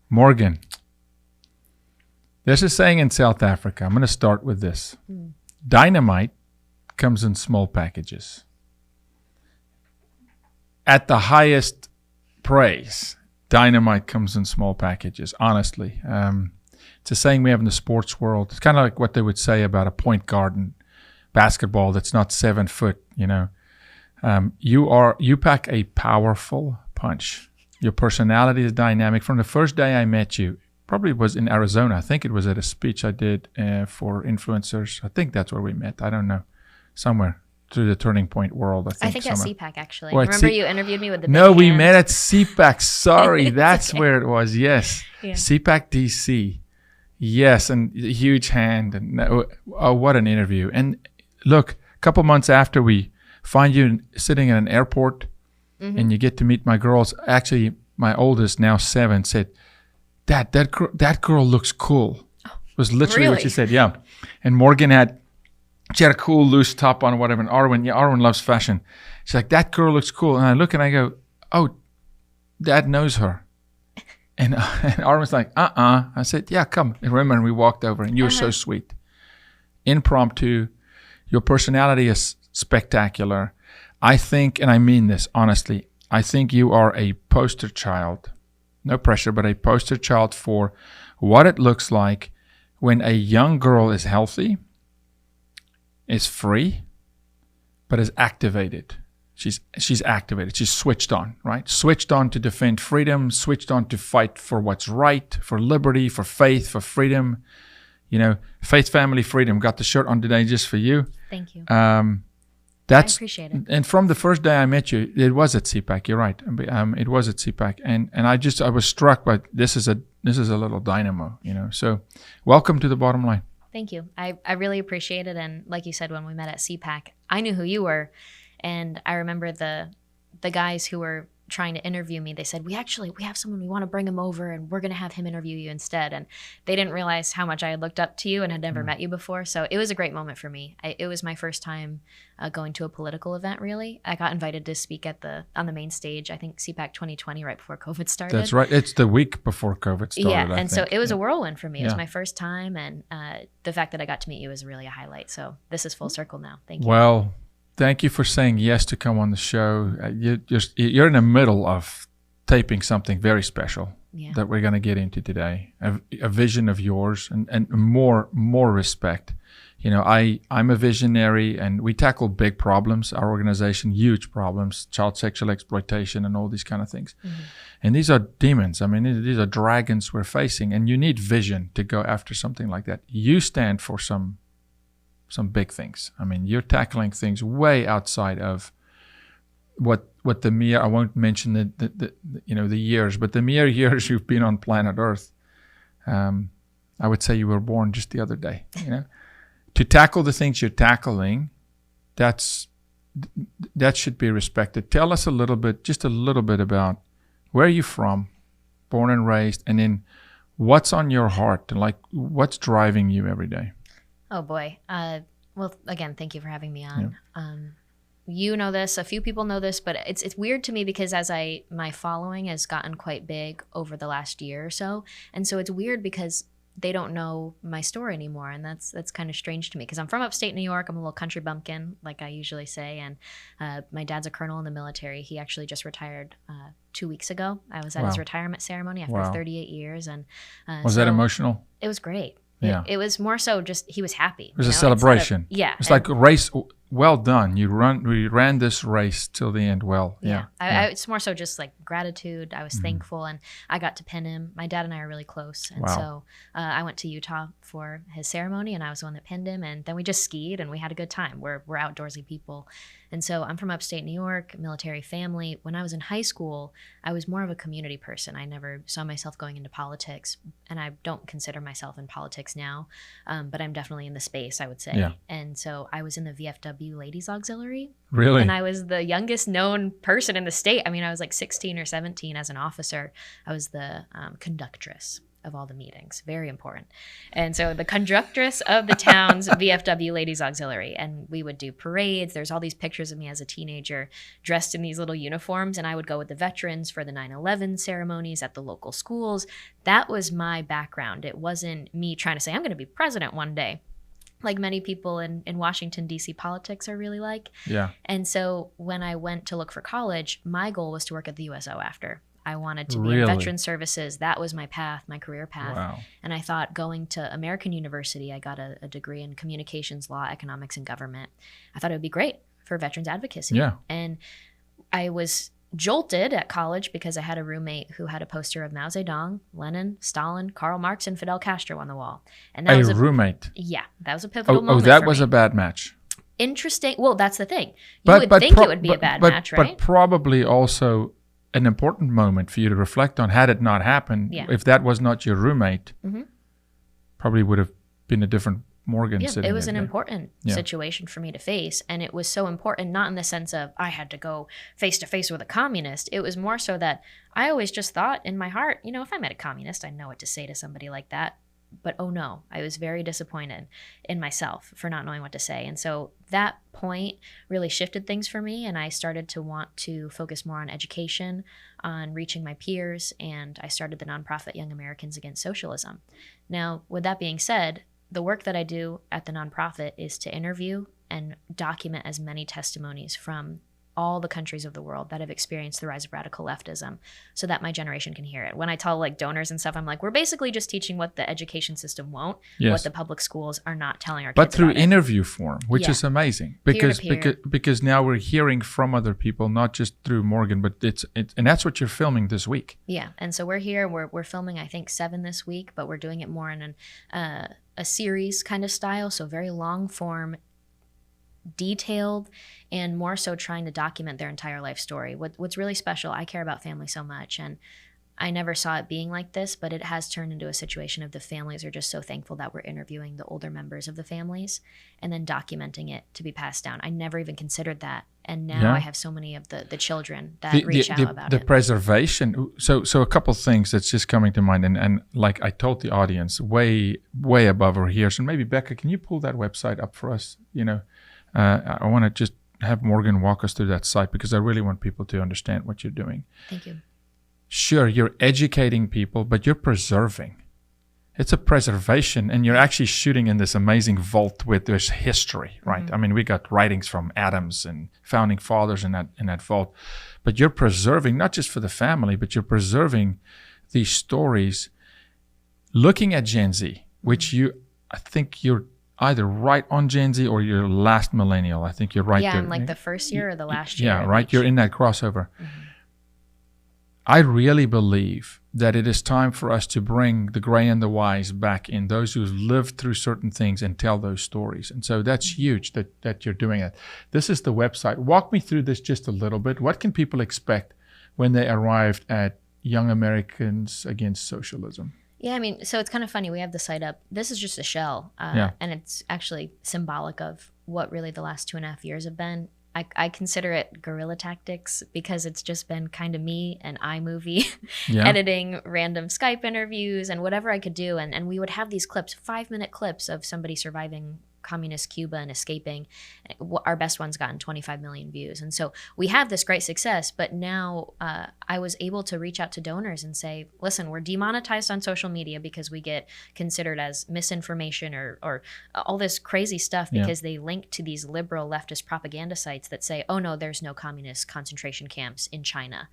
Morgan, there's a saying in South Africa. I'm going to start with this. Dynamite comes in small packages. At the highest praise, dynamite comes in small packages, honestly. It's a saying we have in the sports world. It's kind of like what they would say about a point guard in basketball that's not 7 foot, you know. You pack a powerful punch. Your personality is dynamic. From the first day I met you, probably was in Arizona. I think it was at a speech I did for influencers. I think that's where we met. I don't know. Somewhere through the Turning Point world, I think at CPAC, actually. Or Remember you interviewed me with the big No, we hand? met at CPAC. Sorry, that's okay. where it was. Yes. Yeah. CPAC DC. Yes, and a huge hand. And oh, what an interview. And look, a couple months after we find you sitting in an airport and you get to meet my girls. Actually, my oldest, now 7, said, Dad, that girl looks cool. It was literally what she said, yeah. And Morgan had a cool loose top on or whatever. And Arwen loves fashion. She's like, that girl looks cool. And I look and I go, oh, Dad knows her. And Arwen's like, I said, yeah, come. And remember, and we walked over and you were so sweet. Impromptu. Your personality is spectacular. I think, and I mean this honestly, I think you are a poster child, no pressure, but a poster child for what it looks like when a young girl is healthy, is free, but is activated. She's activated. She's switched on, right? Switched on to defend freedom, switched on to fight for what's right, for liberty, for faith, for freedom. You know, faith, family, freedom. Got the shirt on today just for you. Thank you. I appreciate it. And from the first day I met you, it was at CPAC. You're right. It was at CPAC, and I was struck by this is a little dynamo, you know. So, welcome to the bottom line. Thank you. I really appreciate it. And like you said, when we met at CPAC, I knew who you were, and I remember the guys who were trying to interview me. They said, we have someone, we want to bring him over and we're going to have him interview you instead. And they didn't realize how much I had looked up to you and had never met you before. So it was a great moment for me. It was my first time going to a political event, really. I got invited to speak on the main stage, I think CPAC 2020, right before COVID started. That's right. It's the week before COVID started. Yeah, I and think. so it was a whirlwind for me. It was my first time, and the fact that I got to meet you was really a highlight. So this is full circle now. Thank you. Well, thank you for saying yes to come on the show. You're in the middle of taping something very special that we're going to get into today. A vision of yours and more respect. You know, I'm a visionary, and we tackle big problems. Our organization, huge problems, child sexual exploitation and all these kind of things. And these are demons. I mean, these are dragons we're facing, and you need vision to go after something like that. You stand for some big things. I mean, you're tackling things way outside of what the mere, I won't mention the years, but the mere years you've been on planet Earth. I would say you were born just the other day, you know. To tackle the things you're tackling, that should be respected. Tell us just a little bit about where you're from, born and raised, and then what's on your heart, and like what's driving you every day. Oh boy. Well, again, thank you for having me on. Yeah. You know this, a few people know this, but it's weird to me because my following has gotten quite big over the last year or so. And so it's weird because they don't know my story anymore. And that's kind of strange to me because I'm from upstate New York. I'm a little country bumpkin, like I usually say. And my dad's a colonel in the military. He actually just retired 2 weeks ago. I was at his retirement ceremony after 38 years. And was that emotional? It was great. Yeah. It was more so just he was happy. It was a celebration. It's like a race. Well done. We ran this race till the end well. Yeah. It's more so just like gratitude. I was thankful, and I got to pin him. My dad and I are really close. And so I went to Utah for his ceremony, and I was the one that pinned him. And then we just skied, and we had a good time. We're outdoorsy people. And so I'm from upstate New York, military family. When I was in high school, I was more of a community person. I never saw myself going into politics, and I don't consider myself in politics now, but I'm definitely in the space, I would say. Yeah. And so I was in the VFW Ladies Auxiliary. Really? And I was the youngest known person in the state. I mean, I was like 16 or 17 as an officer. I was the conductress of all the meetings. Very important. And so the conductress of the town's VFW Ladies Auxiliary, and we would do parades. There's all these pictures of me as a teenager dressed in these little uniforms, and I would go with the veterans for the 9/11 ceremonies at the local schools. That was my background. It wasn't me trying to say, I'm going to be president one day, like many people in Washington, D.C. politics are really like. Yeah. And so when I went to look for college, my goal was to work at the USO after. I wanted to be Really? in veteran services. That was my path, my career path. Wow. And I thought going to American University, I got a degree in communications, law, economics, and government. I thought it would be great for veterans advocacy. Yeah. And I was jolted at college because I had a roommate who had a poster of Mao Zedong, Lenin, Stalin, Karl Marx, and Fidel Castro on the wall. And that was roommate. Yeah, that was a pivotal moment. Oh, that for was me. a bad match. Interesting. Well, that's the thing. You would think it would be a bad match, right? But probably also an important moment for you to reflect on. Had it not happened, if that was not your roommate, probably would have been a different Morgan sitting it was there. an important situation for me to face. And it was so important, not in the sense of I had to go face to face with a communist. It was more so that I always just thought in my heart, if I met a communist, I know what to say to somebody like that. But oh no, I was very disappointed in myself for not knowing what to say. And so that point really shifted things for me. And I started to want to focus more on education, on reaching my peers. And I started the nonprofit Young Americans Against Socialism. Now, with that being said, the work that I do at the nonprofit is to interview and document as many testimonies from all the countries of the world that have experienced the rise of radical leftism so that my generation can hear it. When I tell donors and stuff, I'm like, we're basically just teaching what the education system won't, what the public schools are not telling our kids. But through about interview form, which is amazing because now we're hearing from other people, not just through Morgan, but it's and that's what you're filming this week. Yeah. And so we're here, we're filming, I think 7 this week, but we're doing it more in a series kind of style. So very long form, detailed, and more so trying to document their entire life story. What's really special, I care about family so much, and I never saw it being like this, but it has turned into a situation of the families are just so thankful that we're interviewing the older members of the families and then documenting it to be passed down. I never even considered that. And now I have so many of the children that reach out about it. The preservation. So a couple things that's just coming to mind. And like I told the audience, way above our ears. And maybe Becca, can you pull that website up for us? I want to just have Morgan walk us through that site because I really want people to understand what you're doing. Thank you. Sure, you're educating people, but you're preserving. It's a preservation, and you're actually shooting in this amazing vault with this history, right? Mm-hmm. I mean, we got writings from Adams and founding fathers in that vault, but you're preserving not just for the family, but you're preserving these stories. Looking at Gen Z, which I think you're either right on Gen Z or you're last millennial. I think you're right there. Yeah, I'm like the first year or the last year. Yeah, right. You're in that crossover. Mm-hmm. I really believe that it is time for us to bring the gray and the wise back in, those who've lived through certain things and tell those stories. And so that's huge that you're doing it. This is the website. Walk me through this just a little bit. What can people expect when they arrived at Young Americans Against Socialism? Yeah, I mean, so it's kind of funny. We have the site up. This is just a shell, and it's actually symbolic of what really the last 2.5 years have been. I consider it guerrilla tactics because it's just been kind of me and iMovie editing random Skype interviews and whatever I could do. And we would have these clips, 5-minute clips of somebody surviving communist Cuba and escaping. Our best one's gotten 25 million views. And so we have this great success, but now I was able to reach out to donors and say, listen, we're demonetized on social media because we get considered as misinformation or all this crazy stuff because they link to these liberal leftist propaganda sites that say, oh no, there's no communist concentration camps in China.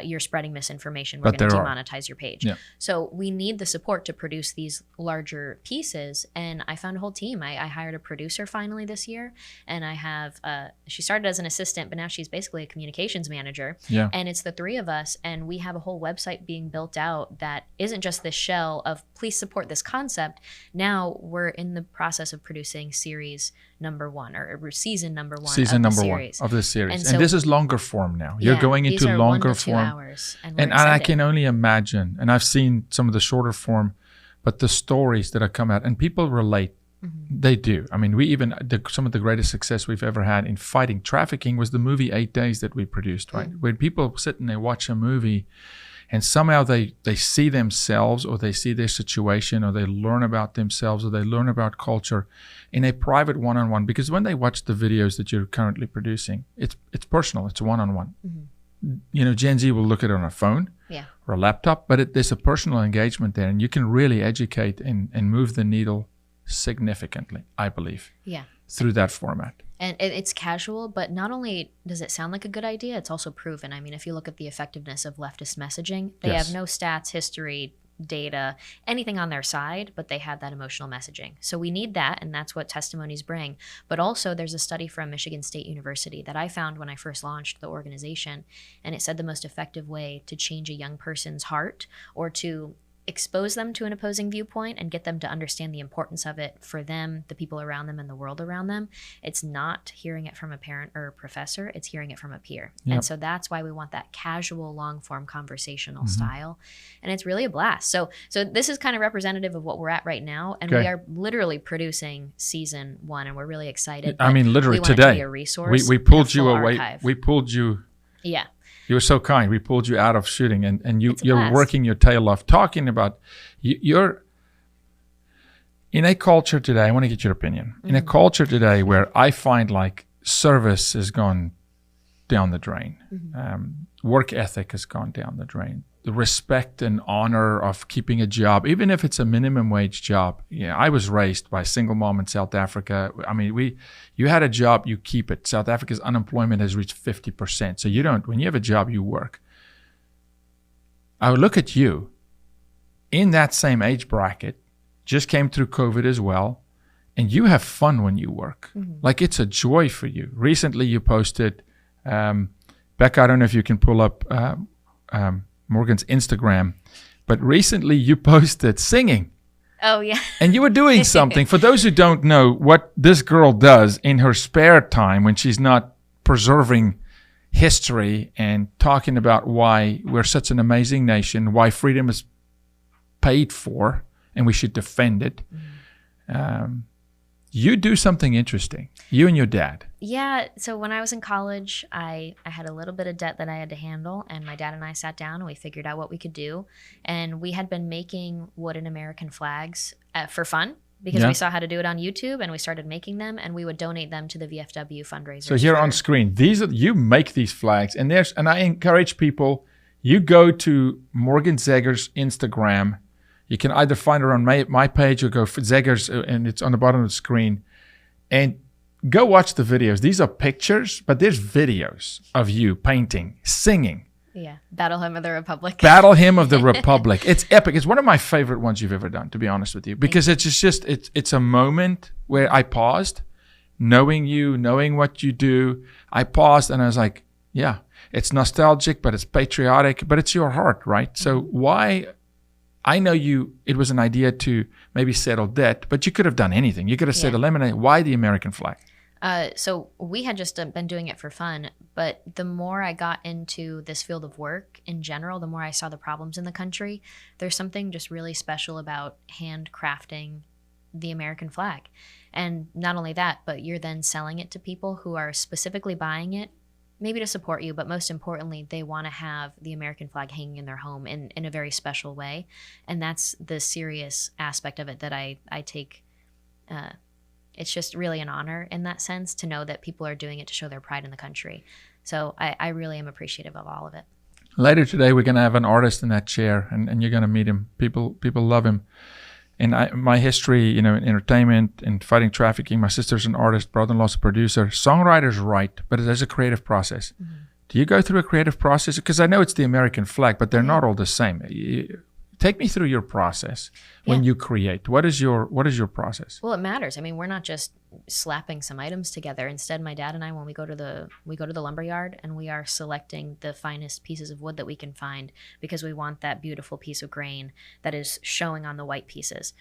You're spreading misinformation. We're going to demonetize your page. Yeah. So we need the support to produce these larger pieces. And I found a whole team. I hired a producer finally this year. And I have, she started as an assistant, but now she's basically a communications manager. Yeah. And it's the 3 of us. And we have a whole website being built out that isn't just this shell of please support this concept. Now we're in the process of producing series number 1 or season number 1 season of number the 1 series. of the series. And this is longer form now. You're going into longer 1 to 2 form. Hours, and I can only imagine, and I've seen some of the shorter form, but the stories that have come out, and people relate. Mm-hmm. They do. I mean, some of the greatest success we've ever had in fighting trafficking was the movie 8 Days that we produced, right? Mm-hmm. Where people sit and they watch a movie and somehow they see themselves, or they see their situation, or they learn about themselves, or they learn about culture in a private one-on-one. Because when they watch the videos that you're currently producing, it's personal, it's one-on-one. Gen Z will look at it on a phone or a laptop, but there's a personal engagement there, and you can really educate and move the needle significantly, I believe, through that format. And it's casual, but not only does it sound like a good idea, it's also proven. I mean, if you look at the effectiveness of leftist messaging, they have no stats, history, data, anything on their side, but they have that emotional messaging. So we need that, and that's what testimonies bring. But also there's a study from Michigan State University that I found when I first launched the organization, and it said the most effective way to change a young person's heart, or to expose them to an opposing viewpoint and get them to understand the importance of it for them, the people around them, and the world around them, it's not hearing it from a parent or a professor, it's hearing it from a peer. And so that's why we want that casual, long-form conversational style. And it's really a blast. So this is kind of representative of what we're at right now, and we are literally producing season 1, and we're really excited. I mean, literally we want today, it to be a resource, we pulled you away. Archive. We pulled you. Yeah. You were so kind. We pulled you out of shooting, and you're working your tail off, talking about you're in a culture today. I want to get your opinion. In a culture today where I find like service has gone down the drain, work ethic has gone down the drain. The respect and honor of keeping a job, even if it's a minimum wage job. I was raised by a single mom in South Africa. I mean, you had a job, you keep it. South Africa's unemployment has reached 50%. So when you have a job, you work. I would look at you in that same age bracket, just came through COVID as well, and you have fun when you work. Like, it's a joy for you. Recently you posted, Becca, I don't know if you can pull up Morgan's Instagram, but recently you posted singing. Oh, yeah. And you were doing something. For those who don't know what this girl does in her spare time when she's not preserving history and talking about why we're such an amazing nation, why freedom is paid for and we should defend it. You do something interesting, you and your dad. Yeah, so when I was in college, I had a little bit of debt that I had to handle, and my dad and I sat down and we figured out what we could do. And we had been making wooden American flags for fun, because we saw how to do it on YouTube, and we started making them, and we would donate them to the VFW fundraiser. So here on screen, you make these flags, and I encourage people, you go to Morgan Zegers' Instagram. You can either find her on my page or go for Zegers, and it's on the bottom of the screen. And go watch the videos. These are pictures, but there's videos of you painting, singing. Yeah, Battle Hymn of the Republic. Battle Hymn of the Republic. It's epic. It's one of my favorite ones you've ever done, to be honest with you, because it's a moment where I paused, knowing you, knowing what you do. I paused and I was like, yeah, it's nostalgic, but it's patriotic, but it's your heart, right? So why? I know it was an idea to maybe settle debt, but you could have done anything. You could have said eliminate. Why the American flag? So we had just been doing it for fun, but the more I got into this field of work in general, the more I saw the problems in the country. There's something just really special about handcrafting the American flag. And not only that, but you're then selling it to people who are specifically buying it, maybe to support you, but most importantly, they want to have the American flag hanging in their home in a very special way. And that's the serious aspect of it that I take. It's just really an honor in that sense to know that people are doing it to show their pride in the country. So I really am appreciative of all of it. Later today, we're going to have an artist in that chair, and you're going to meet him. People love him. And my history, in entertainment and fighting trafficking, my sister's an artist, brother-in-law's a producer. Songwriters write, but there's a creative process. Do you go through a creative process? Because I know it's the American flag, but they're not all the same. Take me through your process when you create. What is your process? Well, it matters. I mean, we're not just slapping some items together. Instead, my dad and I, when we go to the lumberyard, and we are selecting the finest pieces of wood that we can find, because we want that beautiful piece of grain that is showing on the white pieces.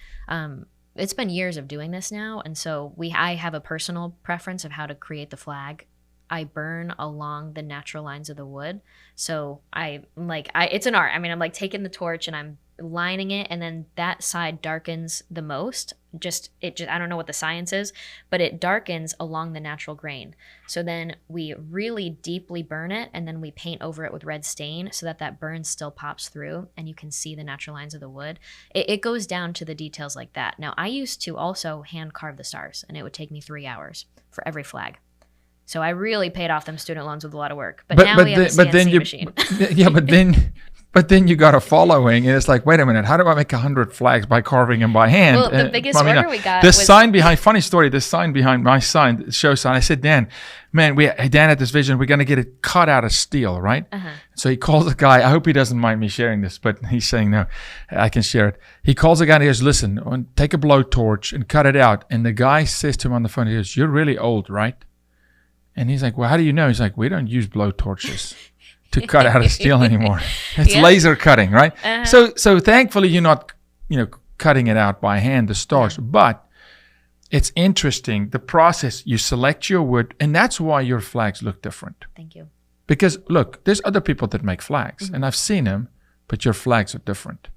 It's been years of doing this now, and so I have a personal preference of how to create the flag. I burn along the natural lines of the wood. So it's an art. I mean, I'm like taking the torch and I'm lining it, and then that side darkens the most. I don't know what the science is, but it darkens along the natural grain. So then we really deeply burn it, and then we paint over it with red stain so that burn still pops through and you can see the natural lines of the wood. It goes down to the details like that. Now, I used to also hand carve the stars, and it would take me 3 hours for every flag. So I really paid off them student loans with a lot of work. But now we have a CNC machine. But then you got a following, and it's like, wait a minute, how do I make 100 flags by carving them by hand? Well, the biggest order we got was... funny story, the sign behind my sign, the show sign, I said, Dan had this vision, we're going to get it cut out of steel, right? Uh-huh. So he calls the guy, I hope he doesn't mind me sharing this, but he's saying, no, I can share it. He calls the guy and he goes, listen, take a blowtorch and cut it out. And the guy says to him on the phone, he goes, you're really old, right? And he's like, well, how do you know? He's like, we don't use blowtorches to cut out of steel anymore. It's laser cutting, right? Uh-huh. So thankfully you're not, cutting it out by hand, the stars. But it's interesting, the process, you select your wood, and that's why your flags look different. Thank you. Because look, there's other people that make flags, and I've seen them, but your flags are different.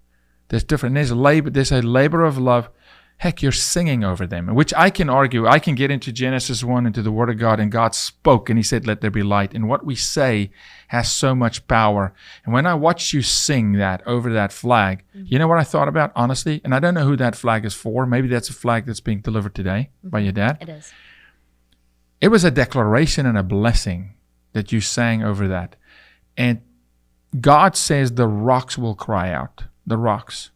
There's a labor of love. Heck, you're singing over them, which I can argue. I can get into Genesis 1, into the Word of God, and God spoke, and He said, let there be light. And what we say has so much power. And when I watched you sing that over that flag, you know what I thought about, honestly? And I don't know who that flag is for. Maybe that's a flag that's being delivered today by your dad. It is. It was a declaration and a blessing that you sang over that. And God says the rocks will cry out, the rocks.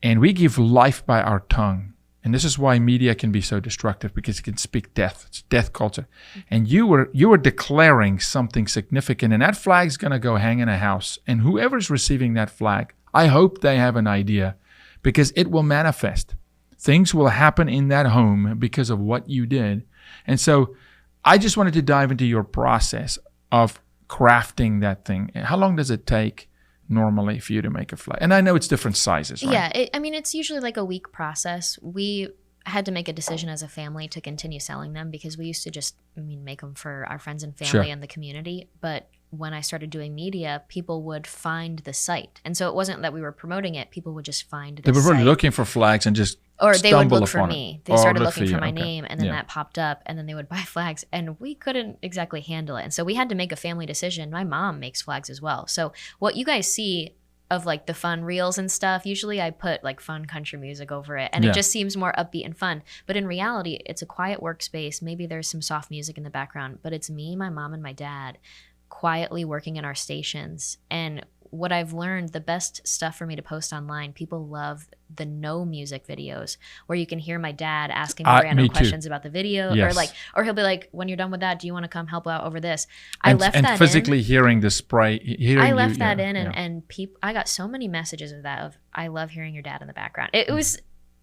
And we give life by our tongue. And this is why media can be so destructive, because it can speak death. It's death culture. And you were declaring something significant, and that flag's going to go hang in a house. And whoever's receiving that flag, I hope they have an idea, because it will manifest. Things will happen in that home because of what you did. And so I just wanted to dive into your process of crafting that thing. How long does it take normally for you to make a flag? And I know it's different sizes, right? Yeah, it's usually like a week process. We had to make a decision as a family to continue selling them, because we used to just make them for our friends and family and the community. But when I started doing media, people would find the site. And so it wasn't that we were promoting it. People would just find the site. They were really looking for flags and just Or they would look for it. me. They started looking for my name, and then that popped up, and then they would buy flags, and we couldn't exactly handle it. And so we had to make a family decision. My mom makes flags as well. So what you guys see of like the fun reels and stuff, usually I put like fun country music over it, and it just seems more upbeat and fun. But in reality, it's a quiet workspace. Maybe there's some soft music in the background, but it's me, my mom, and my dad quietly working in our stations. And what I've learned, the best stuff for me to post online, people love the no music videos where you can hear my dad asking me random questions about the video, or he'll be like, when you're done with that, do you want to come help out over this? I left that physically in. Hearing the spray. I left that in, and people, I got so many messages of that, of I love hearing your dad in the background. It was,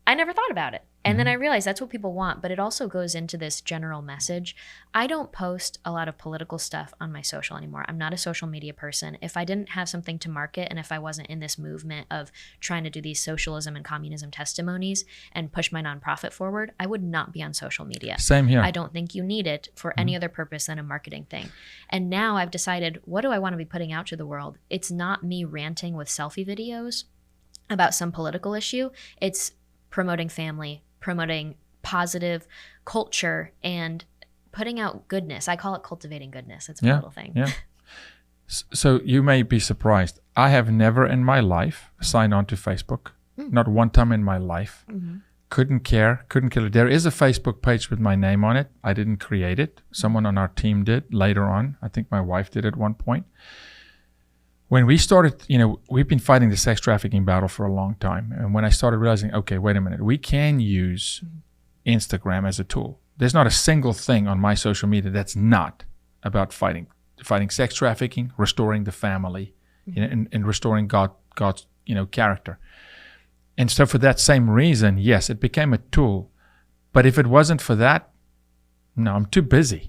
I never thought about it. And then I realized that's what people want, but it also goes into this general message. I don't post a lot of political stuff on my social anymore. I'm not a social media person. If I didn't have something to market, and if I wasn't in this movement of trying to do these socialism and communism testimonies and push my nonprofit forward, I would not be on social media. Same here. I don't think you need it for any other purpose than a marketing thing. And now I've decided, what do I want to be putting out to the world? It's not me ranting with selfie videos about some political issue. It's promoting family, promoting positive culture, and putting out goodness. I call it cultivating goodness. It's a little thing. Yeah. So you may be surprised. I have never in my life signed on to Facebook. Not one time in my life. Couldn't care. There is a Facebook page with my name on it. I didn't create it. Someone on our team did later on. I think my wife did at one point. When we started, we've been fighting the sex trafficking battle for a long time. And when I started realizing, okay, wait a minute, we can use Instagram as a tool. There's not a single thing on my social media that's not about fighting sex trafficking, restoring the family, and restoring God's character. And so for that same reason, yes, it became a tool. But if it wasn't for that, no, I'm too busy.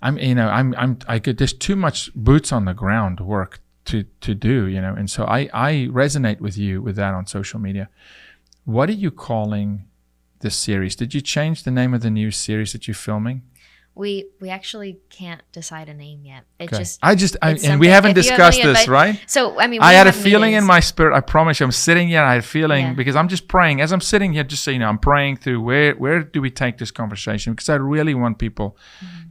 There's too much boots on the ground work to do, and so I resonate with you with that on social media. What are you calling this series? Did you change the name of the new series that you're filming? We actually can't decide a name yet. It Okay. just And we haven't discussed this, right? So I mean, I had a feeling in my spirit. I promise you, I'm sitting here. I had a feeling because I'm just praying as I'm sitting here. Just so you know, I'm praying through where do we take this conversation? Because I really want people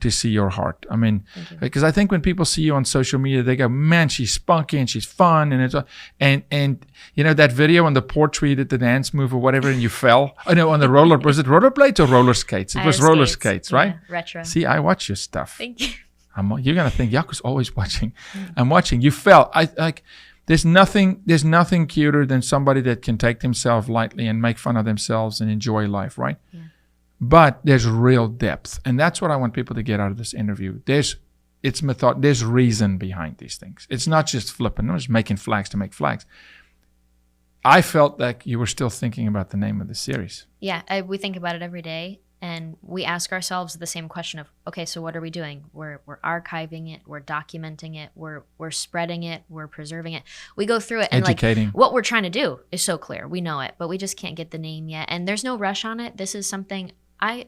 to see your heart. I mean, because I think when people see you on social media, they go, "Man, she's spunky and she's fun," and it's and you know that video on the porch where you did the dance move or whatever, and you fell. Oh no, on the was it rollerblades or roller skates? It was roller skates, right? Retro. See, I watch your stuff. Thank you. You're gonna think Jaco's always watching. I'm watching. You fell. I like. There's nothing cuter than somebody that can take themselves lightly and make fun of themselves and enjoy life, right? Yeah. But there's real depth, and that's what I want people to get out of this interview. There's reason behind these things. It's not just flipping, not just making flags to make flags. I felt like you were still thinking about the name of the series. Yeah, we think about it every day. And we ask ourselves the same question of, okay, so what are we doing? We're archiving it, we're documenting it, we're spreading it, we're preserving it. We go through it and educating. Like what we're trying to do is so clear. We know it, but we just can't get the name yet. And there's no rush on it. This is something I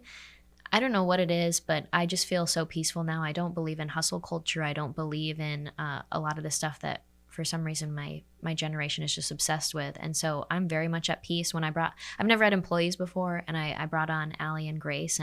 don't know what it is, but I just feel so peaceful now. I don't believe in hustle culture. I don't believe in a lot of the stuff that for some reason my generation is just obsessed with. And so I'm very much at peace. I've never had employees before, and I brought on Allie and Grace,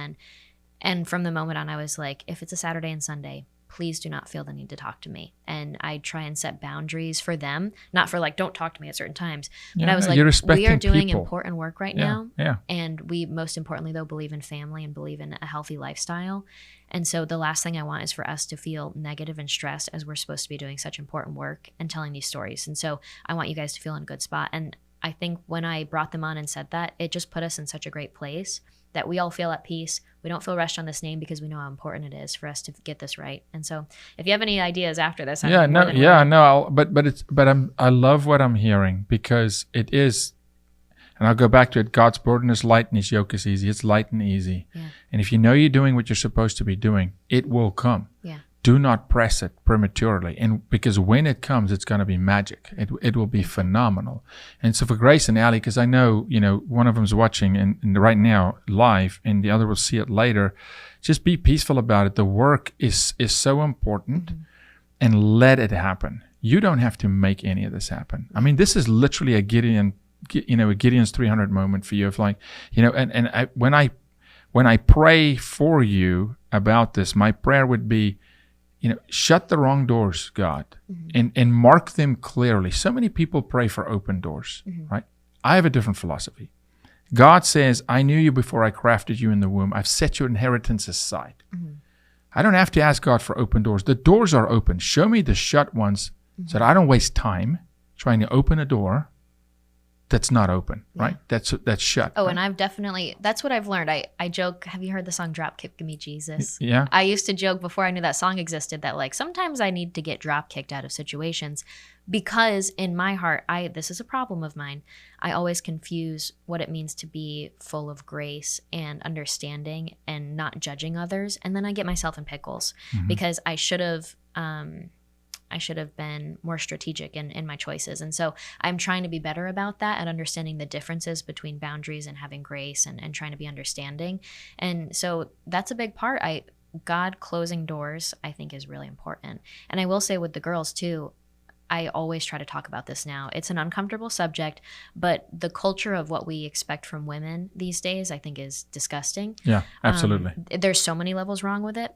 and from the moment on I was like, if it's a Saturday and Sunday, please do not feel the need to talk to me. And I try and set boundaries for them, not for like, don't talk to me at certain times. But I was like, we are doing important work right now. Yeah. And we most importantly though believe in family and believe in a healthy lifestyle. And so the last thing I want is for us to feel negative and stressed as we're supposed to be doing such important work and telling these stories. And so I want you guys to feel in a good spot. And I think when I brought them on and said that, it just put us in such a great place that we all feel at peace. We don't feel rushed on this name because we know how important it is for us to get this right. And so if you have any ideas after this, I love what I'm hearing because it is. And I'll go back to it. God's burden is light and his yoke is easy. It's light and easy. Yeah. And if you know you're doing what you're supposed to be doing, it will come. Yeah. Do not press it prematurely. And because when it comes, it's going to be magic. It will be phenomenal. And so for Grace and Allie, because I know, one of them's watching and right now live and the other will see it later, just be peaceful about it. The work is so important and let it happen. You don't have to make any of this happen. I mean, this is literally a Gideon's 300 moment for you of like, when I pray for you about this, my prayer would be, shut the wrong doors, God, and mark them clearly. So many people pray for open doors, right? I have a different philosophy. God says, I knew you before I crafted you in the womb. I've set your inheritance aside. I don't have to ask God for open doors. The doors are open. Show me the shut ones so that I don't waste time trying to open a door that's not open, right? That's shut. Oh, right? And that's what I've learned. I joke, have you heard the song Drop Kick Me Jesus? Yeah. I used to joke before I knew that song existed that like sometimes I need to get drop kicked out of situations because in my heart, this is a problem of mine. I always confuse what it means to be full of grace and understanding and not judging others. And then I get myself in pickles because I should have been more strategic in my choices. And so I'm trying to be better about that and understanding the differences between boundaries and having grace and trying to be understanding. And so that's a big part. God closing doors, I think, is really important. And I will say with the girls too, I always try to talk about this now. It's an uncomfortable subject, but the culture of what we expect from women these days, I think, is disgusting. Yeah, absolutely. There's so many levels wrong with it.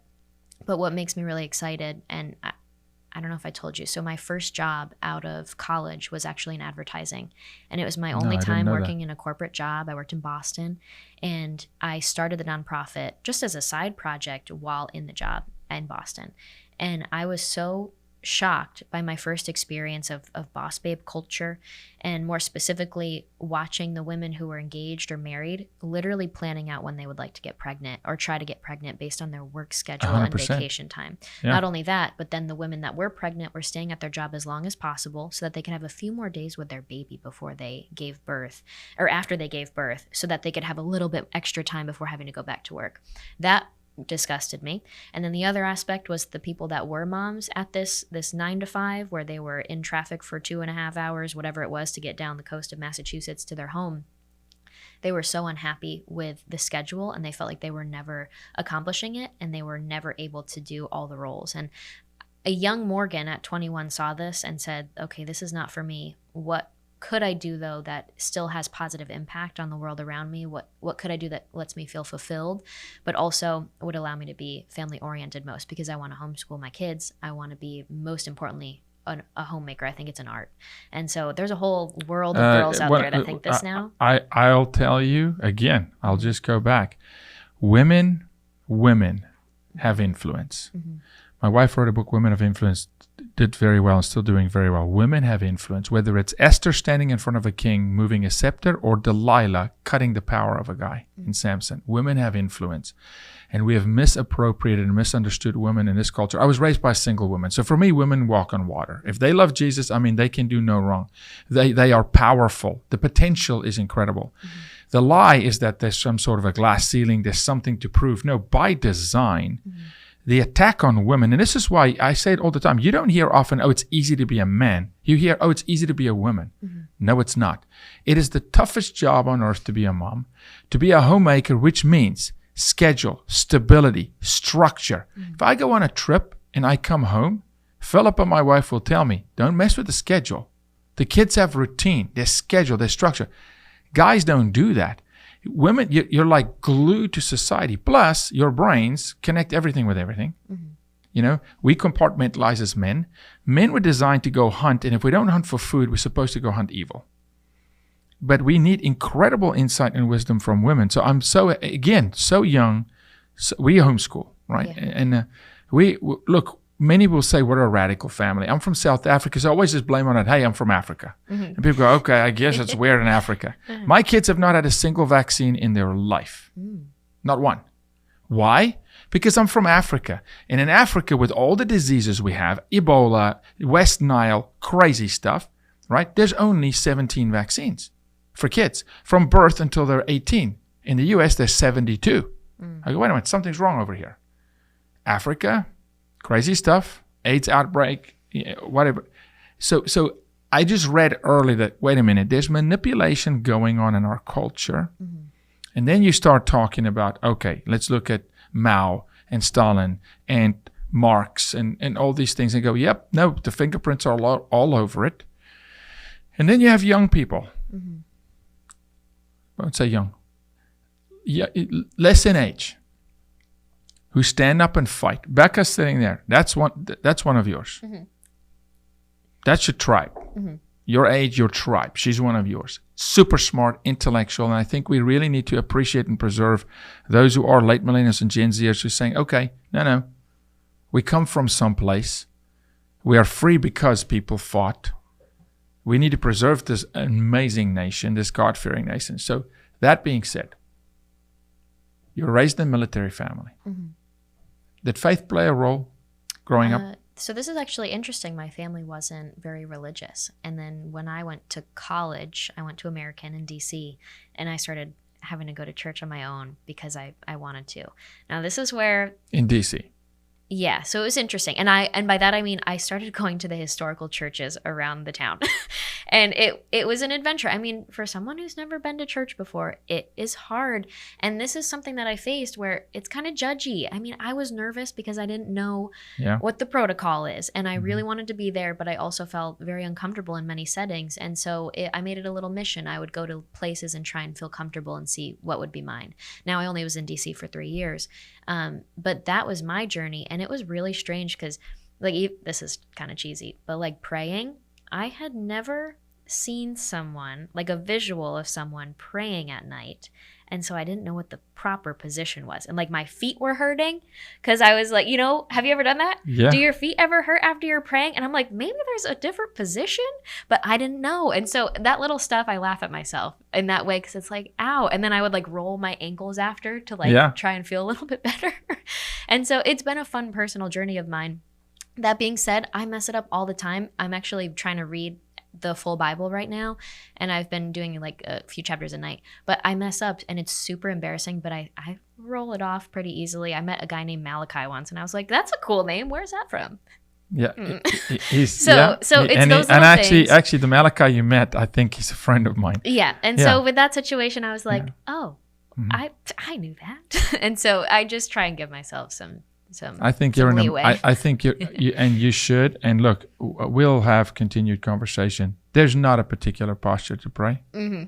But what makes me really excited, and I don't know if I told you. So my first job out of college was actually in advertising. And it was my only time working in a corporate job. I worked in Boston. And I started the nonprofit just as a side project while in the job in Boston. And I was so shocked by my first experience of boss babe culture, and more specifically watching the women who were engaged or married literally planning out when they would like to get pregnant or try to get pregnant based on their work schedule 100%. And vacation time. Yeah. Not only that, but then the women that were pregnant were staying at their job as long as possible so that they could have a few more days with their baby before they gave birth or after they gave birth so that they could have a little bit extra time before having to go back to work. That disgusted me. And then the other aspect was the people that were moms at this 9 to 5 where they were in traffic for 2.5 hours, whatever it was, to get down the coast of Massachusetts to their home. they were so unhappy with the schedule, and they felt like they were never accomplishing it, and they were never able to do all the roles. And a young Morgan at 21 saw this and said, okay, this is not for me. What could I do, though, that still has positive impact on the world around me? What could I do that lets me feel fulfilled, but also would allow me to be family-oriented most? Because I want to homeschool my kids. I want to be, most importantly, a homemaker. I think it's an art. And so there's a whole world of girls out there that think this now. I'll tell you, again, I'll just go back. Women have influence. Mm-hmm. My wife wrote a book, Women of Influence, did very well and still doing very well. Women have influence, whether it's Esther standing in front of a king moving a scepter or Delilah cutting the power of a guy in Samson. Women have influence. And we have misappropriated and misunderstood women in this culture. I was raised by a single woman. So for me, women walk on water. If they love Jesus, I mean, they can do no wrong. They are powerful. The potential is incredible. Mm-hmm. The lie is that there's some sort of a glass ceiling. There's something to prove. No, by design, the attack on women, and this is why I say it all the time, you don't hear often, oh, it's easy to be a man. You hear, oh, it's easy to be a woman. Mm-hmm. No, it's not. It is the toughest job on earth to be a mom, to be a homemaker, which means schedule, stability, structure. Mm-hmm. If I go on a trip and I come home, Philippa, my wife, will tell me, don't mess with the schedule. The kids have routine, their schedule, their structure. Guys don't do that. Women, you're like glued to society. Plus, your brains connect everything with everything. Mm-hmm. You know, we compartmentalize as men. Men were designed to go hunt, and if we don't hunt for food, we're supposed to go hunt evil. But we need incredible insight and wisdom from women. So I'm so young. So we homeschool, right? Yeah. And we look. Many will say we're a radical family. I'm from South Africa, so I always just blame on it. Hey, I'm from Africa. Mm-hmm. And people go, okay, I guess it's weird in Africa. My kids have not had a single vaccine in their life. Not one. Why? Because I'm from Africa. And in Africa, with all the diseases we have, Ebola, West Nile, crazy stuff, right? There's only 17 vaccines for kids from birth until they're 18. In the US, there's 72. I go, wait a minute, something's wrong over here. Africa, crazy stuff, AIDS outbreak, whatever. So I just read early that, wait a minute, there's manipulation going on in our culture. Mm-hmm. And then you start talking about, okay, let's look at Mao and Stalin and Marx and all these things and go, yep, no, the fingerprints are all over it. And then you have young people. Mm-hmm. I won't say young. Yeah, less in age, who stand up and fight. Becca's sitting there. That's one of yours. Mm-hmm. That's your tribe. Mm-hmm. Your age, your tribe. She's one of yours. Super smart, intellectual, and I think we really need to appreciate and preserve those who are late millennials and Gen Zers who are saying, okay, no, we come from someplace. We are free because people fought. We need to preserve this amazing nation, this God-fearing nation. So that being said, you were raised in a military family. Mm-hmm. Did faith play a role growing up? So this is actually interesting. My family wasn't very religious. And then when I went to college, I went to American in DC, and I started having to go to church on my own because I wanted to. Now this is where... In DC? Yeah, so it was interesting. And by that I mean I started going to the historical churches around the town. And it was an adventure. I mean, for someone who's never been to church before, it is hard. And this is something that I faced where it's kind of judgy. I mean, I was nervous because I didn't know what the protocol is. And I really wanted to be there, but I also felt very uncomfortable in many settings. And so I made it a little mission. I would go to places and try and feel comfortable and see what would be mine. Now, I only was in DC for 3 years. But that was my journey. And it was really strange because, like, this is kind of cheesy, but like praying, I had never seen someone, like a visual of someone praying at night. And so I didn't know what the proper position was. And like my feet were hurting because I was like, have you ever done that? Yeah. Do your feet ever hurt after you're praying? And I'm like, maybe there's a different position, but I didn't know. And so that little stuff, I laugh at myself in that way because it's like, ow. And then I would like roll my ankles after to try and feel a little bit better. And so it's been a fun personal journey of mine. That being said, I mess it up all the time. I'm actually trying to read the full Bible right now, and I've been doing like a few chapters a night, but I mess up and it's super embarrassing, but I roll it off pretty easily. I met a guy named Malachi once and I was like, that's a cool name. Where's that from? Yeah, he's so it's those little things. Actually, the Malachi you met, I think he's a friend of mine. Yeah, and so with that situation, I was like, oh, I knew that, and so I just try and give myself some. I think you're leeway. I think you and you should. And look, we'll have continued conversation. There's not a particular posture to pray. Mm-hmm.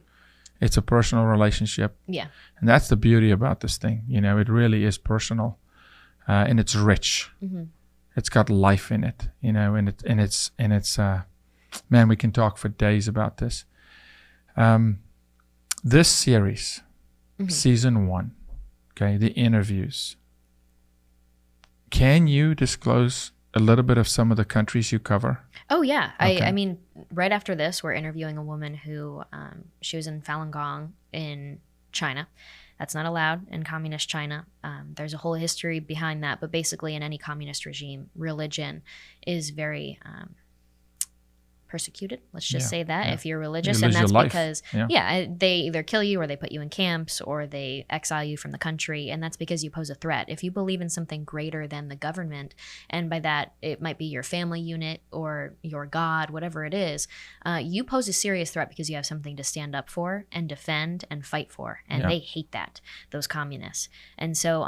It's a personal relationship. Yeah, and that's the beauty about this thing. You know, it really is personal, and it's rich. Mm-hmm. It's got life in it, you know, and it's man, we can talk for days about this. This series, season 1, okay, the interviews. Can you disclose a little bit of some of the countries you cover? Oh yeah, okay. I mean, right after this, we're interviewing a woman who she was in Falun Gong in China. That's not allowed in communist China. There's a whole history behind that, but basically in any communist regime, religion is very persecuted. Let's just say that if you're religious, and that's because they either kill you or they put you in camps or they exile you from the country, and that's because you pose a threat. If you believe in something greater than the government, and by that it might be your family unit or your God, whatever it is, you pose a serious threat because you have something to stand up for and defend and fight for, and they hate that, those communists. And so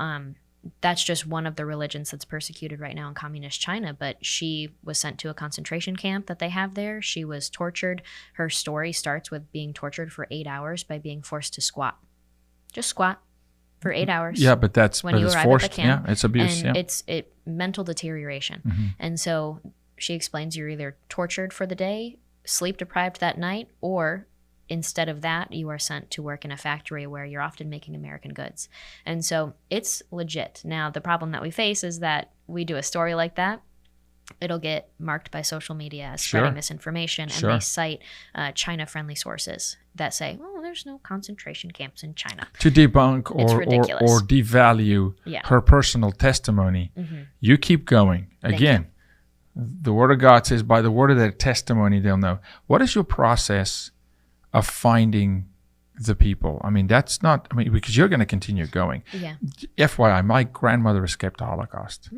that's just one of the religions that's persecuted right now in communist China. But she was sent to a concentration camp that they have there. She was tortured. Her story starts with being tortured for 8 hours by being forced to squat. Just squat for 8 hours. Yeah, but when you arrive forced, at the camp. Yeah, it's abuse. And it's mental deterioration. Mm-hmm. And so she explains you're either tortured for the day, sleep deprived that night, or instead of that, you are sent to work in a factory where you're often making American goods. And so it's legit. Now, the problem that we face is that we do a story like that, it'll get marked by social media as spreading misinformation, and they cite China-friendly sources that say, oh, there's no concentration camps in China. To debunk or devalue her personal testimony. Mm-hmm. You keep going. Again, the Word of God says, by the word of their testimony, they'll know. What is your process of finding the people? I mean, because you're going to continue going. Yeah. FYI, my grandmother escaped the Holocaust.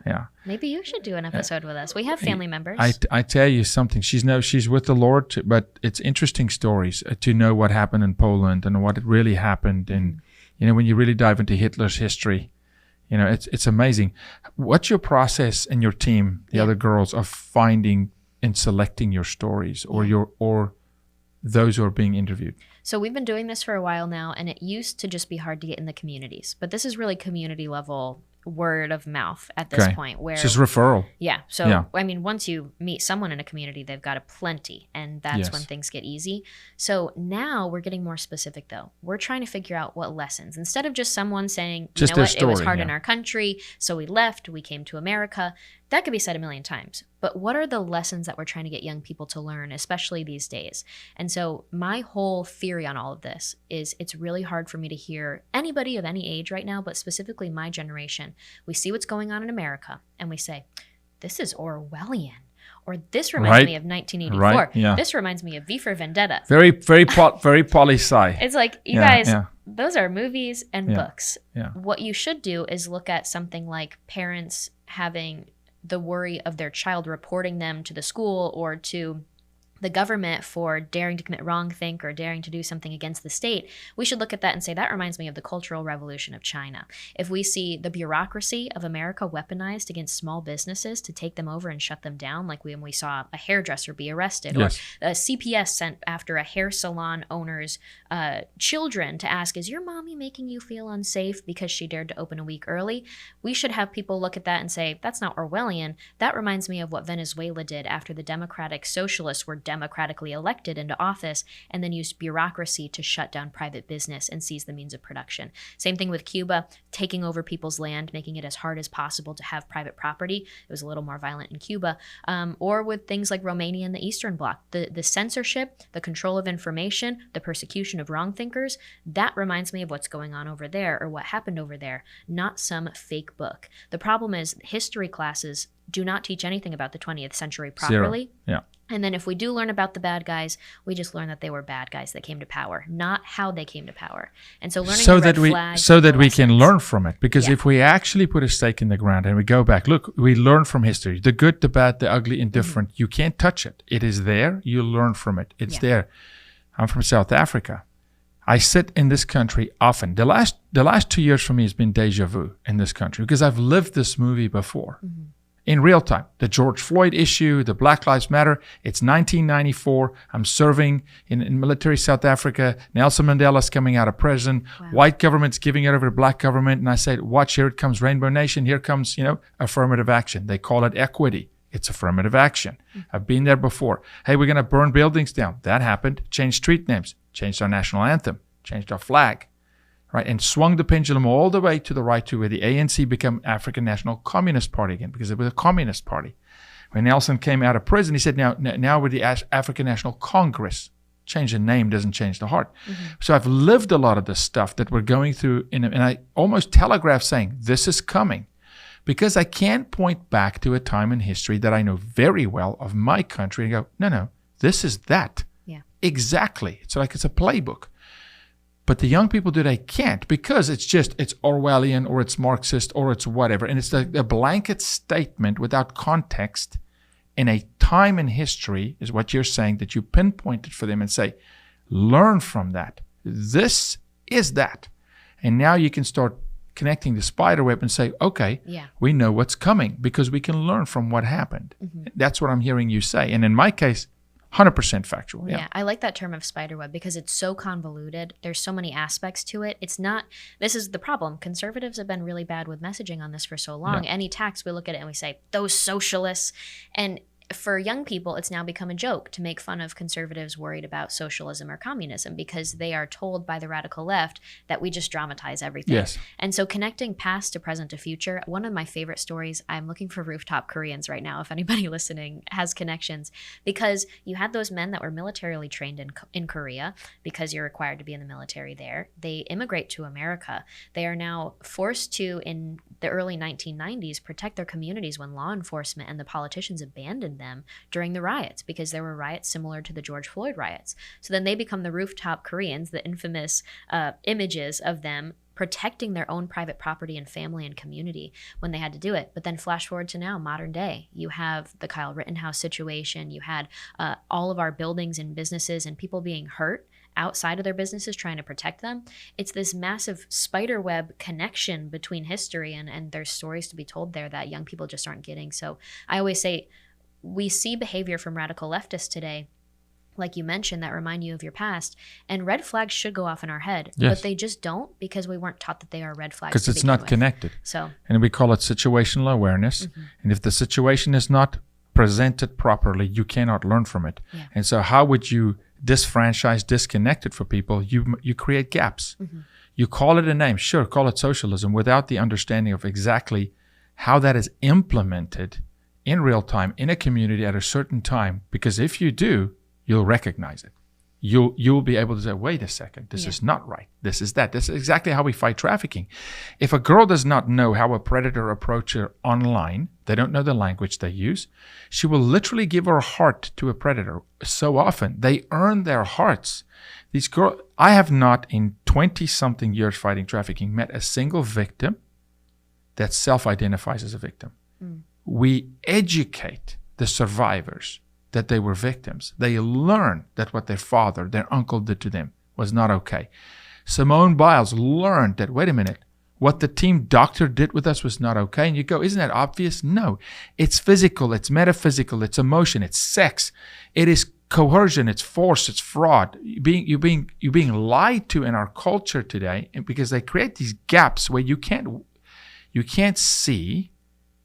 Yeah. Maybe you should do an episode with us. We have family members. I tell you something. She's with the Lord, but it's interesting stories to know what happened in Poland and what really happened. And, you know, when you really dive into Hitler's history, you know, it's amazing. What's your process and your team, the other girls, of finding and selecting your stories or those who are being interviewed? So we've been doing this for a while now, and it used to just be hard to get in the communities. But this is really community level word of mouth at this point. Where it's just referral. Yeah. So, I mean, once you meet someone in a community, they've got a plenty, and that's when things get easy. So now we're getting more specific, though. We're trying to figure out what lessons. Instead of just someone saying, you know what, it was hard in our country, so we left, we came to America. That could be said a million times. But what are the lessons that we're trying to get young people to learn, especially these days? And so my whole theory on all of this is it's really hard for me to hear anybody of any age right now, but specifically my generation. We see what's going on in America, and we say, this is Orwellian. Or this reminds me of 1984. Right, yeah. This reminds me of V for Vendetta. Very poli-sci. It's like, you guys, those are movies and books. Yeah. What you should do is look at something like parents having the worry of their child reporting them to the school or to the government for daring to commit wrongthink or daring to do something against the state. We should look at that and say, that reminds me of the Cultural Revolution of China. If we see the bureaucracy of America weaponized against small businesses to take them over and shut them down, like when we saw a hairdresser be arrested, or a CPS sent after a hair salon owner's children to ask, is your mommy making you feel unsafe because she dared to open a week early? We should have people look at that and say, that's not Orwellian. That reminds me of what Venezuela did after the democratic socialists were democratically elected into office and then used bureaucracy to shut down private business and seize the means of production. Same thing with Cuba, taking over people's land, making it as hard as possible to have private property. It was a little more violent in Cuba. Or with things like Romania and the Eastern Bloc. The censorship, the control of information, the persecution of wrong thinkers, that reminds me of what's going on over there or what happened over there, not some fake book. The problem is history classes do not teach anything about the 20th century properly. Zero. Yeah. And then if we do learn about the bad guys, we just learn that they were bad guys that came to power, not how they came to power. And so learning the red flags, so that we can learn from it. Because Yeah. if we actually put a stake in the ground and we go back, look, we learn from history, the good, the bad, the ugly, indifferent. You can't touch it. It is there. You learn from it. It's Yeah. there. I'm from South Africa. I sit in this country often. The last 2 years for me has been deja vu in this country because I've lived this movie before. In real time. The George Floyd issue, the Black Lives Matter. It's 1994. I'm serving in military South Africa. Nelson Mandela's coming out of prison. Wow. White government's giving it over to black government. And I said, watch, here it comes Rainbow Nation. Here comes, affirmative action. They call it equity. It's affirmative action. I've been there before. Hey, we're going to burn buildings down. That happened. Changed street names. Changed our national anthem. Changed our flag. Right, and swung the pendulum all the way to the right to where the ANC became African National Communist Party again, because it was a communist party. When Nelson came out of prison, he said, now we're the African National Congress. Change the name doesn't change the heart. So I've lived a lot of this stuff that we're going through, and I almost telegraph saying, this is coming. Because I can't point back to a time in history that I know very well of my country and go, no, this is that. Yeah. Exactly. It's like it's a playbook. But the young people today can't, because it's Orwellian or it's Marxist or it's whatever. And it's a blanket statement without context in a time in history is what you're saying, that you pinpointed for them and say, learn from that. This is that. And now you can start connecting the spider web and say, okay, we know what's coming because we can learn from what happened. That's what I'm hearing you say. And in my case, 100% factual. Yeah, I like that term of spiderweb because it's so convoluted. There's so many aspects to it. This is the problem. Conservatives have been really bad with messaging on this for so long. Any tax, we look at it and we say, those socialists. And for young people, it's now become a joke to make fun of conservatives worried about socialism or communism because they are told by the radical left that we just dramatize everything. Yes. And so connecting past to present to future, one of my favorite stories, I'm looking for rooftop Koreans right now, if anybody listening has connections, because you had those men that were militarily trained in Korea because you're required to be in the military there. They immigrate to America. They are now forced to, in the early 1990s, protect their communities when law enforcement and the politicians abandoned them during the riots because there were riots similar to the George Floyd riots. So then they become the rooftop Koreans, the infamous images of them protecting their own private property and family and community when they had to do it. But then flash forward to now, modern day, you have the Kyle Rittenhouse situation. You had all of our buildings and businesses and people being hurt outside of their businesses trying to protect them. It's this massive spider web connection between history and there's stories to be told there that young people just aren't getting. So I always say, we see behavior from radical leftists today, like you mentioned, that remind you of your past. And red flags should go off in our head, but they just don't because we weren't taught that they are red flags. Because it's not connected. So, and we call it situational awareness. And if the situation is not presented properly, you cannot learn from it. And so how would you disfranchise, disconnect it for people? You create gaps. You call it a name. Sure, call it socialism without the understanding of exactly how that is implemented in real time in a community at a certain time, because if you do, you'll recognize it. You'll be able to say, wait a second, this is not right. This is that. This is exactly how we fight trafficking. If a girl does not know how a predator approaches her online, they don't know the language they use, she will literally give her heart to a predator. So often, they earn their hearts. These girls, I have not in 20-something years fighting trafficking met a single victim that self-identifies as a victim. We educate the survivors that they were victims. They learn that what their father, their uncle did to them was not okay. Simone Biles learned that, wait a minute, what the team doctor did with us was not okay. And you go, isn't that obvious? No. It's physical, it's metaphysical, it's emotion, it's sex, it is coercion, it's force, it's fraud. You're being lied to in our culture today, and because they create these gaps where you can't see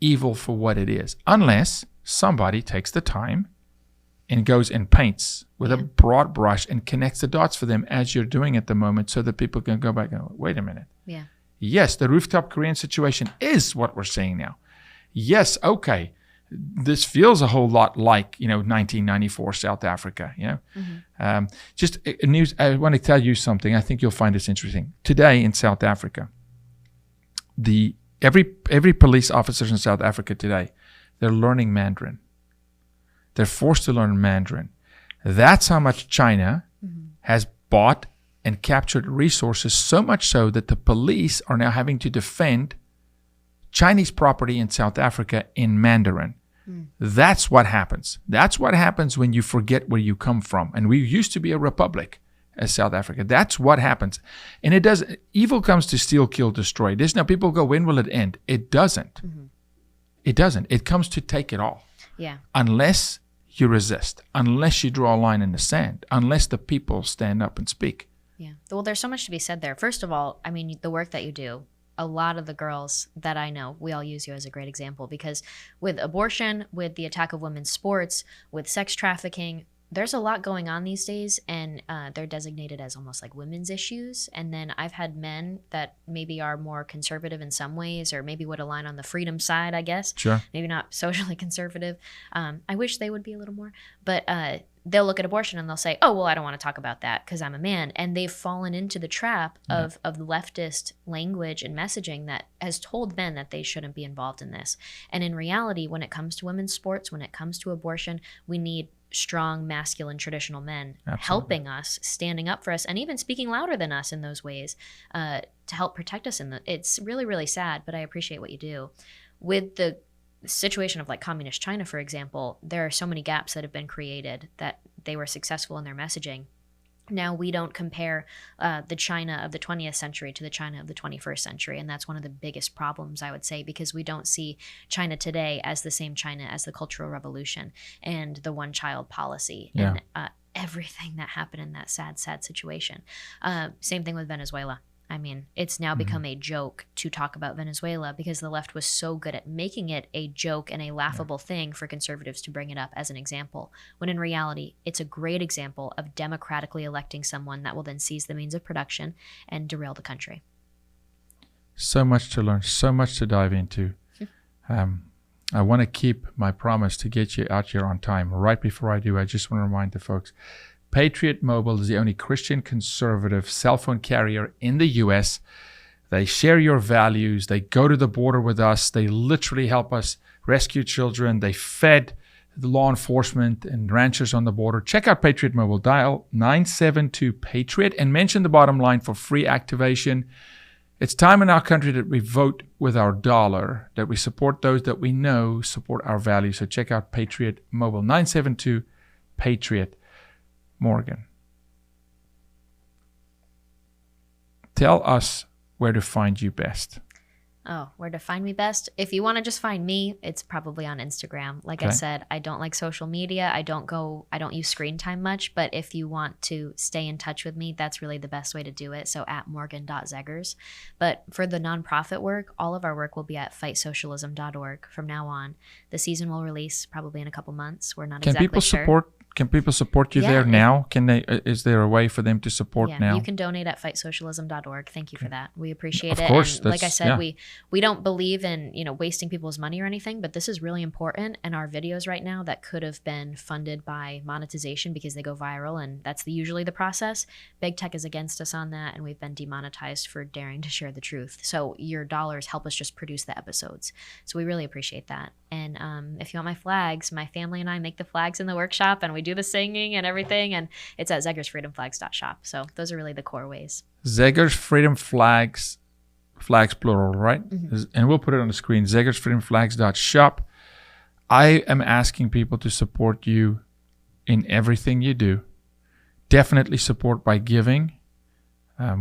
evil for what it is, unless somebody takes the time and goes and paints with a broad brush and connects the dots for them as you're doing at the moment, so that people can go back and go, wait a minute. Yes, the rooftop Korean situation is what we're seeing now. Yes, okay, this feels a whole lot like 1994 South Africa. Just news. I want to tell you something. I think you'll find this interesting. Today in South Africa, every police officer in South Africa today, they're learning Mandarin. They're forced to learn Mandarin. That's how much China has bought and captured resources, so much so that the police are now having to defend Chinese property in South Africa in Mandarin. That's what happens. That's what happens when you forget where you come from. And we used to be a republic as South Africa. That's what happens. And it does. Evil comes to steal, kill, destroy. This now people go, when will it end? It doesn't. It doesn't. It comes to take it all. Yeah. Unless you resist, unless you draw a line in the sand, unless the people stand up and speak. Yeah. Well, there's so much to be said there. First of all, I mean, the work that you do, a lot of the girls that I know, we all use you as a great example, because with abortion, with the attack of women's sports, with sex trafficking, there's a lot going on these days, and they're designated as almost like women's issues. And then I've had men that maybe are more conservative in some ways, or maybe would align on the freedom side, I guess. Sure. Maybe not socially conservative. I wish they would be a little more. But they'll look at abortion and they'll say, oh, well, I don't want to talk about that because I'm a man. And they've fallen into the trap of leftist language and messaging that has told men that they shouldn't be involved in this. And in reality, when it comes to women's sports, when it comes to abortion, we need strong, masculine, traditional men helping us, standing up for us, and even speaking louder than us in those ways to help protect us. It's really, really sad, but I appreciate what you do. With the situation of like communist China, for example, there are so many gaps that have been created that they were successful in their messaging. Now we don't compare the China of the 20th century to the China of the 21st century. And that's one of the biggest problems, I would say, because we don't see China today as the same China as the Cultural Revolution and the one-child policy and everything that happened in that sad, sad situation. Same thing with Venezuela. I mean, it's now become a joke to talk about Venezuela because the left was so good at making it a joke and a laughable thing for conservatives to bring it up as an example, when in reality, it's a great example of democratically electing someone that will then seize the means of production and derail the country. So much to learn, so much to dive into. I want to keep my promise to get you out here on time. Right before I do, I just want to remind the folks, Patriot Mobile is the only Christian conservative cell phone carrier in the U.S. They share your values. They go to the border with us. They literally help us rescue children. They fed the law enforcement and ranchers on the border. Check out Patriot Mobile. Dial 972-PATRIOT and mention the bottom line for free activation. It's time in our country that we vote with our dollar, that we support those that we know support our values. So check out Patriot Mobile, 972-PATRIOT. Morgan, tell us where to find you best. Oh, where to find me best? If you want to just find me, it's probably on Instagram. Like I said, I don't like social media. I don't use screen time much. But if you want to stay in touch with me, that's really the best way to do it. So at morgan.zegers. But for the nonprofit work, all of our work will be at fightsocialism.org from now on. The season will release probably in a couple months. We're not exactly sure. Can people support you there now? Can they? Is there a way for them to support now? You can donate at fightsocialism.org. Thank you for that. We appreciate it. Of course. And like I said, we don't believe in wasting people's money or anything, but this is really important. And our videos right now that could have been funded by monetization because they go viral, and that's usually the process. Big tech is against us on that, and we've been demonetized for daring to share the truth. So your dollars help us just produce the episodes. So we really appreciate that. And if you want my flags, my family and I make the flags in the workshop, and we do the singing and everything, and it's at zegersfreedomflags.shop. So those are really the core ways. Zegers Freedom Flags, flags plural, right? Mm-hmm. And we'll put it on the screen, zegersfreedomflags.shop. I am asking people to support you in everything you do. Definitely support by giving.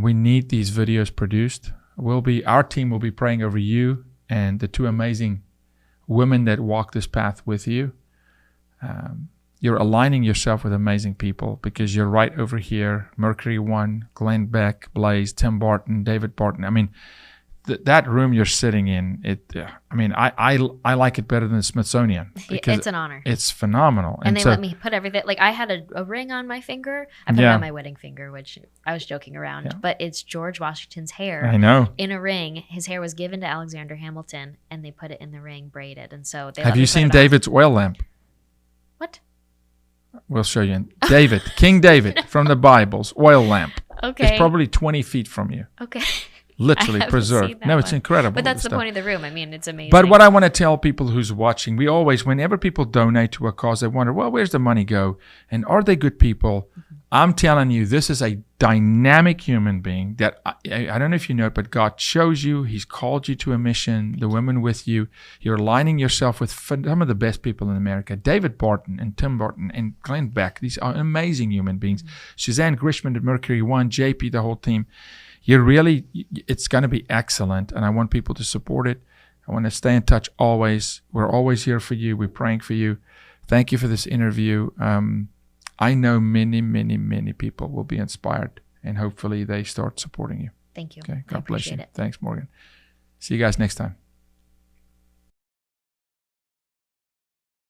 We need these videos produced. Our team will be praying over you and the two amazing women that walk this path with you. You're aligning yourself with amazing people because you're right over here. Mercury One, Glenn Beck, Blaze, Tim Barton, David Barton. I mean, that room you're sitting in, I like it better than the Smithsonian. It's an honor. It's phenomenal. And they let me put everything. Like I had a ring on my finger. I put it on my wedding finger, which I was joking around. Yeah. But it's George Washington's hair. I know. In a ring. His hair was given to Alexander Hamilton, and they put it in the ring braided. And so they Have you seen David's oil lamp? What? We'll show you. King David from the Bible's oil lamp. Okay. It's probably 20 feet from you. Okay. literally haven't preserved. seen that No, it's one. incredible. But that's the the stuff. point of the room. I mean, it's amazing. But what I want to tell people who's watching, we always, whenever people donate to a cause, they wonder, well, where's the money go? And are they good people? I'm telling you, this is a dynamic human being that I don't know if you know it, but God chose you. He's called you to a mission, the women with you. You're aligning yourself with some of the best people in America. David Barton and Tim Barton and Glenn Beck. These are amazing human beings. Suzanne Grishman at Mercury One, JP, the whole team. It's going to be excellent, and I want people to support it. I want to stay in touch always. We're always here for you. We're praying for you. Thank you for this interview. I know many, many, many people will be inspired, and hopefully they start supporting you. Thank you. Okay. God bless you. It. Thanks, Morgan. See you guys next time.